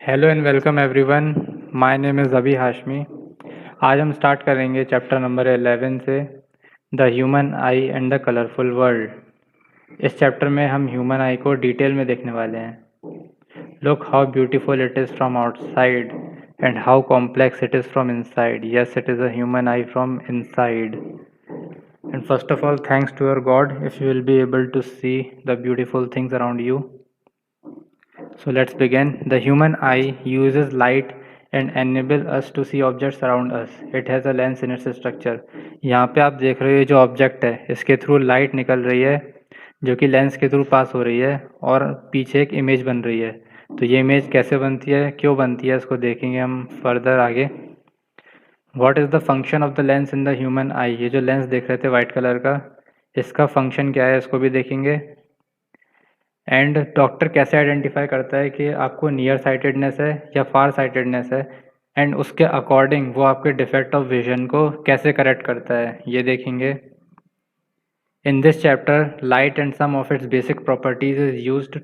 Hello and welcome everyone. My name is अभी हाशमी। आज हम स्टार्ट करेंगे चैप्टर नंबर 11 से the human I and the colourful world. इस चैप्टर में हम ह्यूमन आई को डिटेल में देखने वाले हैं। Look how beautiful it is from outside and how complex it is from inside. Yes, it is a human I from inside. And first of all, thanks to your God if you will be able to see the beautiful things around you. So let's begin. The human eye uses light and enable us to see objects around us. It has a lens in its structure. यहाँ पे आप देख रहे हो ये जो object है इसके थ्रू लाइट निकल रही है जो कि लेंस के थ्रू पास हो रही है और पीछे एक इमेज बन रही है। तो ये इमेज कैसे बनती है, क्यों बनती है, इसको देखेंगे हम फर्दर आगे। What is the function of the lens in the human आई। ये जो लेंस देख रहे थे वाइट कलर का, इसका फंक्शन क्या है इसको भी देखेंगे। एंड डॉक्टर कैसे आइडेंटिफाई करता है कि आपको नियर साइटेडनेस है या फार साइटेडनेस है, एंड उसके अकॉर्डिंग वो आपके डिफेक्ट ऑफ विजन को कैसे करेक्ट करता है ये देखेंगे। In this chapter, light and some of its basic properties is used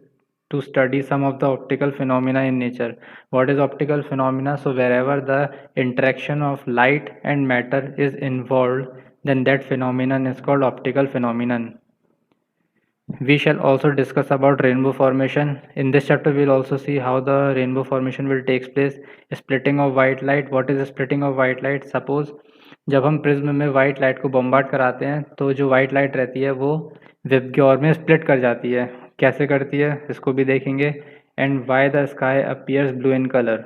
to study some of the optical phenomena in nature. What is optical phenomena? So wherever the interaction of light and matter is involved, then that phenomenon is called optical phenomenon. We shall also discuss about rainbow formation. In this chapter, we will also see how the rainbow formation will take place. Splitting of white light. What is splitting of white light? Suppose जब हम prism में white light को bombard कराते हैं तो जो white light रहती है वो वेब के और में स्प्लिट कर जाती है। कैसे करती है इसको भी देखेंगे। And why the sky appears blue in colour.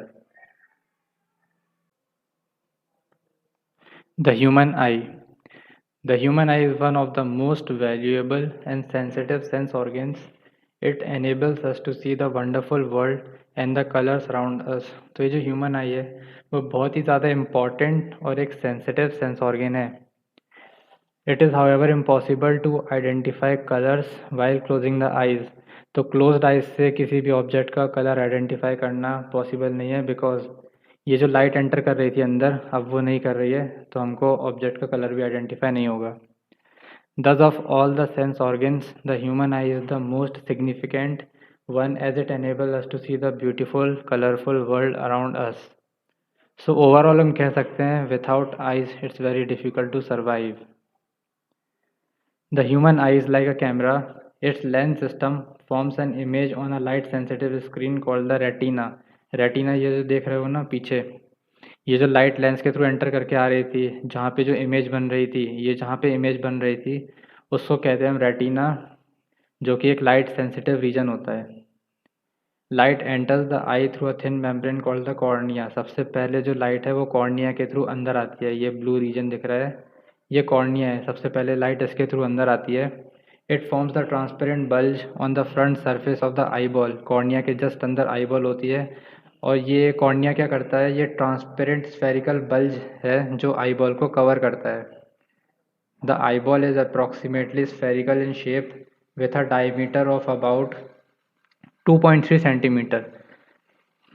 The human I. The human eye is one of the most valuable and sensitive sense organs. It enables us to see the wonderful world and the colors around us. तो ये जो human आई है वो बहुत ही ज़्यादा important और एक sensitive sense organ है। It is however impossible to identify colors while closing the eyes. तो क्लोज्ड आइज से किसी भी ऑब्जेक्ट का कलर आइडेंटिफाई करना पॉसिबल नहीं है, बिकॉज ये जो लाइट एंटर कर रही थी अंदर अब वो नहीं कर रही है, तो हमको ऑब्जेक्ट का कलर भी आइडेंटिफाई नहीं होगा। Thus, of all the sense organs, the human eye is the most significant one as it enables us to see the beautiful, colorful world around us. So overall हम कह सकते हैं without eyes it's very difficult to survive. The human eye is like a camera. Its lens system forms an image on a light sensitive screen called the retina. Retina ये जो देख रहे हो ना पीछे, ये जो लाइट लेंस के थ्रू एंटर करके आ रही थी, जहाँ पे जो इमेज बन रही थी, ये जहाँ पे इमेज बन रही थी उसको कहते हैं हम रेटिना, जो कि एक लाइट सेंसिटिव रीजन होता है। Light enters the I through a thin membrane called the cornea. सबसे पहले जो लाइट है वो कॉर्निया के थ्रू अंदर आती है। ये ब्लू रीजन दिख रहा है, ये कॉर्निया है। सबसे पहले लाइट इसके थ्रू अंदर आती है। It forms the transparent bulge on the front surface of the eye ball. Cornea के जस्ट अंदर आई बॉल होती है और ये कॉर्निया क्या करता है, ये ट्रांसपेरेंट स्फेरिकल बल्ज है जो आई बॉल को कवर करता है। The eyeball is approximately spherical in shape with a diameter of about 2.3 centimeter.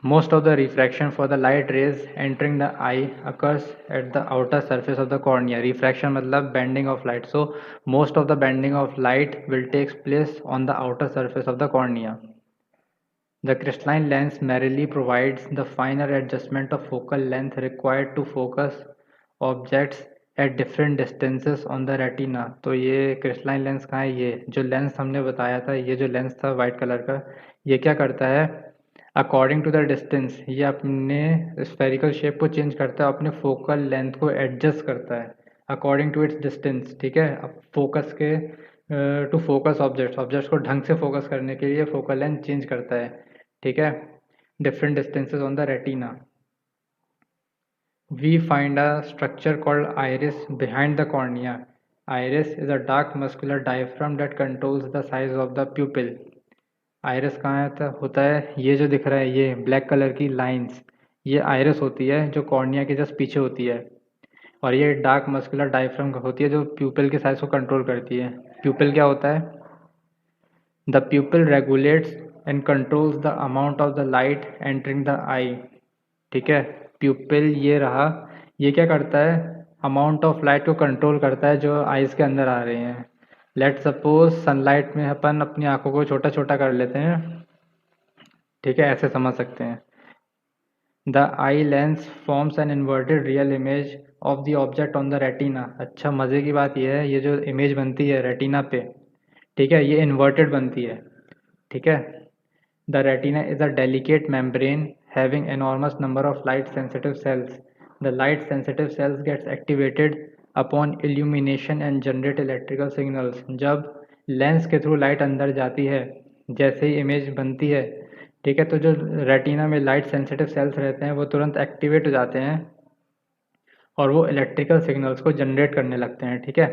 Most of the refraction for the light rays entering the eye occurs at the outer surface of the cornea. Refraction मतलब bending of light. So most of the bending of light will take place on the outer surface of the cornea. The crystalline lens merely provides the finer adjustment of focal length required to focus objects at different distances on the retina. तो ये crystalline lens कहाँ है, ये जो lens हमने बताया था, ये जो लेंस था वाइट कलर का, ये क्या करता है, अकॉर्डिंग टू द डिस्टेंस ये अपने स्फेरिकल शेप को चेंज करता है, अपने फोकल लेंथ को एडजस्ट करता है अकॉर्डिंग टू इट्स डिस्टेंस। ठीक है, अब फोकस के टू फोकस ऑब्जेक्ट्स को ढंग से फोकस करने के लिए फोकल लेंथ चेंज करता है। ठीक है, different distances on the retina. We find a structure called iris behind the cornea. Iris is a dark muscular diaphragm that controls the size of the pupil. Iris कहाँ होता है, ये जो दिख रहा है ये ब्लैक कलर की लाइंस, ये आयरस होती है जो कॉर्निया के जस्ट पीछे होती है, और ये डार्क मस्कुलर डायफ्राम होती है जो प्यूपिल के साइज को कंट्रोल करती है। प्यूपिल क्या होता है, the pupil regulates and controls the amount of the light entering the eye. ठीक है, प्यूपिल ये रहा, ये क्या करता है, अमाउंट ऑफ लाइट को कंट्रोल करता है जो आइज़ के अंदर आ रहे हैं। लेट सपोज सनलाइट में अपन अपनी आंखों को छोटा छोटा कर लेते हैं, ठीक है, ऐसे समझ सकते हैं। The eye lens forms an inverted real image of the object on the retina. अच्छा, मज़े की बात यह है, ये जो इमेज बनती है रेटिना पे, ठीक है, ये इन्वर्टेड बनती है, ठीक है। The retina is a delicate membrane having enormous number of light sensitive cells. The light sensitive cells gets activated upon illumination and generate electrical signals. जब लेंस के थ्रू लाइट अंदर जाती है, जैसे ही इमेज बनती है, ठीक है, तो जो रेटिना में लाइट सेंसिटिव सेल्स रहते हैं वो तुरंत एक्टिवेट हो जाते हैं और वो इलेक्ट्रिकल सिग्नल्स को जनरेट करने लगते हैं, ठीक है।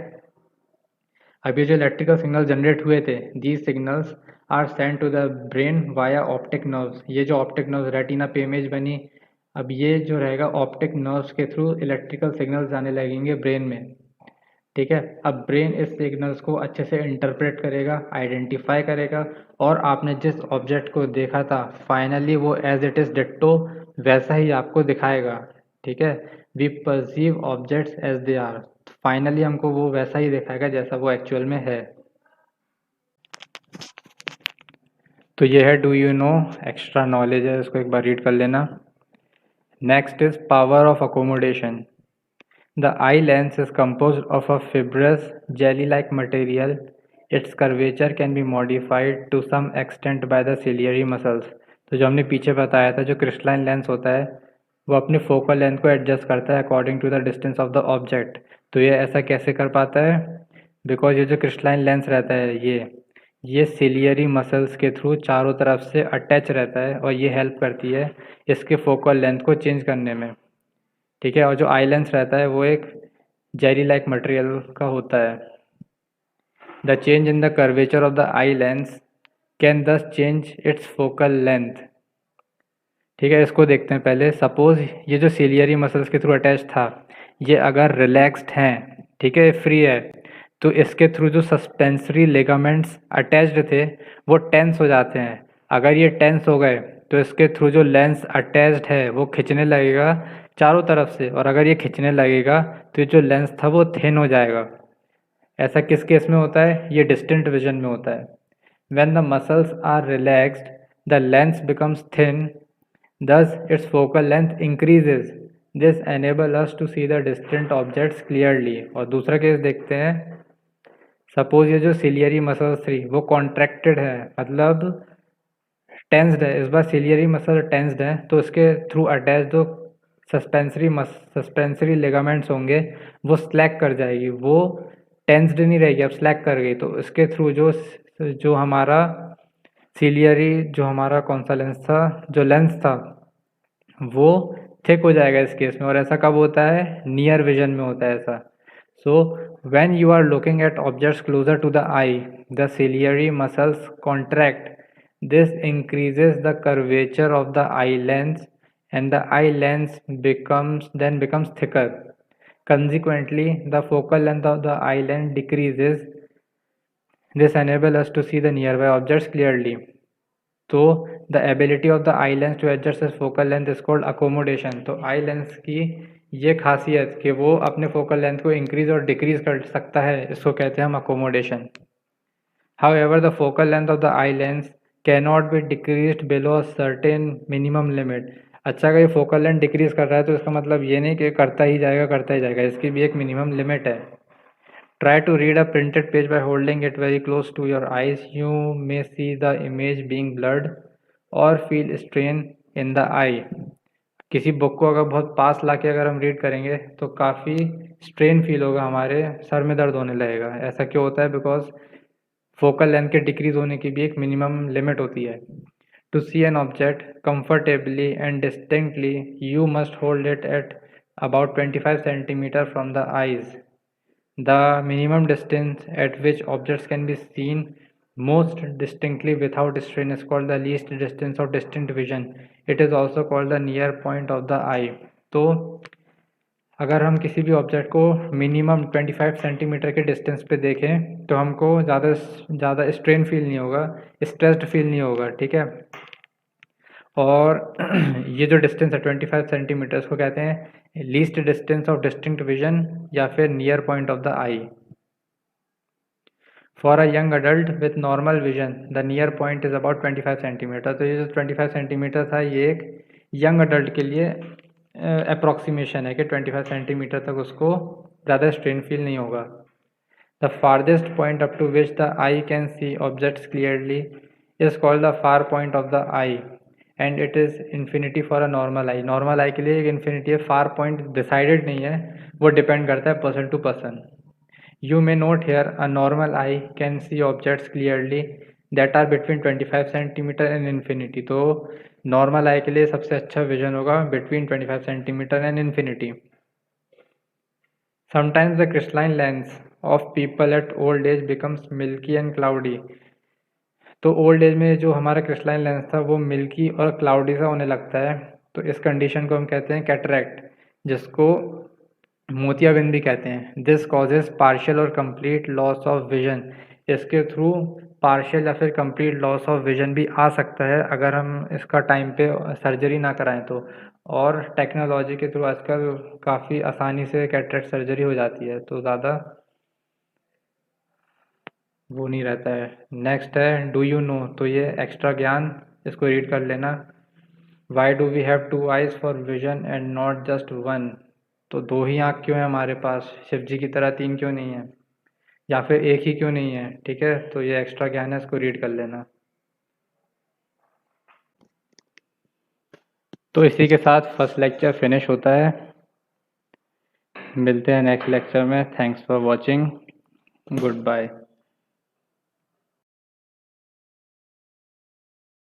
अब ये जो इलेक्ट्रिकल सिग्नल जनरेट हुए थे, these signals are sent to the brain via optic nerves. ये जो ऑप्टिक नर्व्स रेटिना पे इमेज बनी, अब ये जो रहेगा ऑप्टिक नर्व्स के थ्रू इलेक्ट्रिकल सिग्नल्स जाने लगेंगे ब्रेन में, ठीक है। अब ब्रेन इस सिग्नल्स को अच्छे से इंटरप्रेट करेगा, आइडेंटिफाई करेगा, और आपने जिस ऑब्जेक्ट को देखा था फाइनली वो एज इट इज़ डिट्टो वैसा ही आपको दिखाएगा, ठीक है। We perceive objects as they are, finally हमको वो वैसा ही दिखाएगा जैसा वो एक्चुअल में है। तो ये है do you know, extra knowledge है, इसको एक बार रीड कर लेना। Next is power of accommodation. The eye lens is composed of a fibrous, jelly-like material. Its curvature can be modified to some extent by the ciliary muscles. तो जो हमने पीछे बताया था, जो क्रिस्टलाइन लेंस होता है वो अपनी फोकल लेंथ को एडजस्ट करता है according to the distance of the object. तो ये ऐसा कैसे कर पाता है? बिकॉज ये जो क्रिस्टलाइन लेंस रहता है ये सिलियरी मसल्स के थ्रू चारों तरफ से अटैच रहता है और ये हेल्प करती है इसके फोकल लेंथ को चेंज करने में, ठीक है। और जो आई लेंस रहता है वो एक जेली लाइक मटेरियल का होता है। The change in the curvature of the eye lens can दस चेंज इट्स फोकल लेंथ, ठीक है। इसको देखते हैं पहले। सपोज ये जो सिलियरी मसल्स के थ्रू अटैच था, ये अगर रिलैक्स्ड हैं, ठीक है, फ्री है, तो इसके थ्रू जो सस्पेंसरी लिगामेंट्स अटैच्ड थे वो टेंस हो जाते हैं। अगर ये टेंस हो गए तो इसके थ्रू जो लेंस अटैच्ड है वो खिंचने लगेगा चारों तरफ से, और अगर ये खिंचने लगेगा तो ये जो लेंस था वो थिन हो जाएगा। ऐसा किस केस में होता है? ये डिस्टेंट विजन में होता है। When the muscles are relaxed, the lens becomes thin, thus its focal length increases. This enables us to see the distant objects clearly. और दूसरा केस देखते हैं। सपोज ये जो सिलियरी मसल्स थी वो कॉन्ट्रैक्टेड है, मतलब टेंस्ड है। इस बार सिलियरी मसल टेंस्ड है तो इसके थ्रू अटैच जो सस्पेंसरी लिगामेंट्स होंगे वो स्लैक कर जाएगी, वो टेंस्ड नहीं रहेगी, अब स्लैक कर गई। तो इसके थ्रू जो हमारा सिलियरी, जो हमारा कौन सा लेंस था, जो लेंस था वो थिक हो जाएगा इस केस में। और ऐसा कब होता है? नियर विजन में होता है ऐसा। So when you are looking at objects closer to the eye, the ciliary muscles contract. This increases the curvature of the eye lens and the eye lens becomes thicker. Consequently, the focal length of the eye lens decreases. This enables us to see the nearby objects clearly. तो the ability of the eye lens to adjust its focal length is called accommodation. तो eye lens की ये खासियत कि वो अपने focal length को increase और decrease कर सकता है, इसको कहते हैं हम accommodation. However, the focal length of the eye lens cannot be decreased below a certain minimum limit. अच्छा, अगर ये फोकल लेंथ डिक्रीज कर रहा है तो इसका मतलब ये नहीं कि करता ही जाएगा, इसकी भी एक मिनिमम लिमिट है। Try to read a printed page by holding it very close to your eyes. You may see the image being blurred or feel strain in the eye. किसी बुक को अगर बहुत पास लाके अगर हम रीड करेंगे तो काफ़ी स्ट्रेन फील होगा, हमारे सर में दर्द होने लगेगा। ऐसा क्यों होता है? बिकॉज फोकल लेंथ के डिक्रीज होने की भी एक मिनिमम लिमिट होती है। To see an object comfortably and distinctly you must hold it at about 25 centimeter from the eyes. The minimum distance at which objects can be seen most distinctly without strain is called the least distance of distinct vision. It is also called the near point of the eye. तो अगर हम किसी भी object को minimum 25 centimetre के distance पे देखें तो हमको ज़्यादा स्ट्रेन फील नहीं होगा, स्ट्रेस्ड फील नहीं होगा, ठीक है। और ये जो डिस्टेंस है 25 सेंटीमीटर, को कहते हैं least distance of distinct vision या फिर near point of the I. For a young adult with normal vision the near point is about 25 centimetre. तो ये जो 25 सेंटीमीटर था ये एक यंग अडल्ट के लिए अप्रॉक्सीमेशन है कि 25 सेंटीमीटर तक उसको ज़्यादा स्ट्रेन फील नहीं होगा। The farthest point up to which the eye can see objects clearly is called the far point of the eye and it is infinity for a normal eye. Normal eye के लिए एक infinity है, far point decided नहीं है, वो depend करता है person to person. You may note here a normal eye can see objects clearly that are between 25 centimetre and infinity। तो नॉर्मल आई के लिए सबसे अच्छा विजन होगा between 25 centimetre and infinity। Sometimes the crystalline lens of people at old age becomes milky and cloudy। तो old age में जो हमारा क्रिस्टलाइन लेंस था वो मिल्की और क्लाउडी सा होने लगता है, तो इस कंडीशन को हम कहते हैं कैटरैक्ट, जिसको मोतियाबिंद भी कहते हैं। दिस कॉजेज पार्शियल और कंप्लीट लॉस ऑफ विजन। इसके थ्रू पार्शियल या फिर कंप्लीट लॉस ऑफ विजन भी आ सकता है अगर हम इसका टाइम पे सर्जरी ना कराएं तो। और टेक्नोलॉजी के थ्रू आजकल काफ़ी आसानी से कैटरैक्ट सर्जरी हो जाती है, तो ज़्यादा वो नहीं रहता है। नेक्स्ट है डू यू नो, तो ये एक्स्ट्रा ज्ञान, इसको रीड कर लेना। Why do we have two eyes for vision and not just one. तो दो ही आँख क्यों है हमारे पास, शिव जी की तरह तीन क्यों नहीं है, या फिर एक ही क्यों नहीं है। ठीक है, तो ये एक्स्ट्रा ज्ञान है, इसको रीड कर लेना। तो इसी के साथ फर्स्ट लेक्चर फिनिश होता है। मिलते हैं नेक्स्ट लेक्चर में। Thanks for watching, good bye.